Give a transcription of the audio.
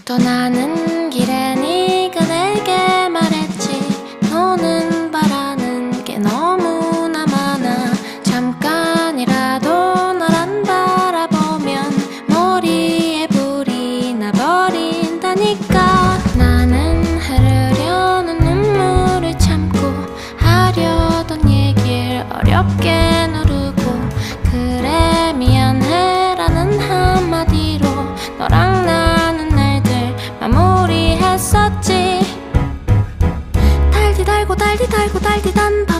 떠나는 길에 네가 내게 말했지. 너는 바라는 게 너무나 많아. 잠깐이라도 널 안 바라보면 머리에 불이 나버린다니까. 나는 흐르려는 눈물을 참고 하려던 얘길 어렵게 누르고, 그래 미안해라는 한마디로 너랑 나는 날들 마무리했었지. 달디 달고 달디 달고 달디 단발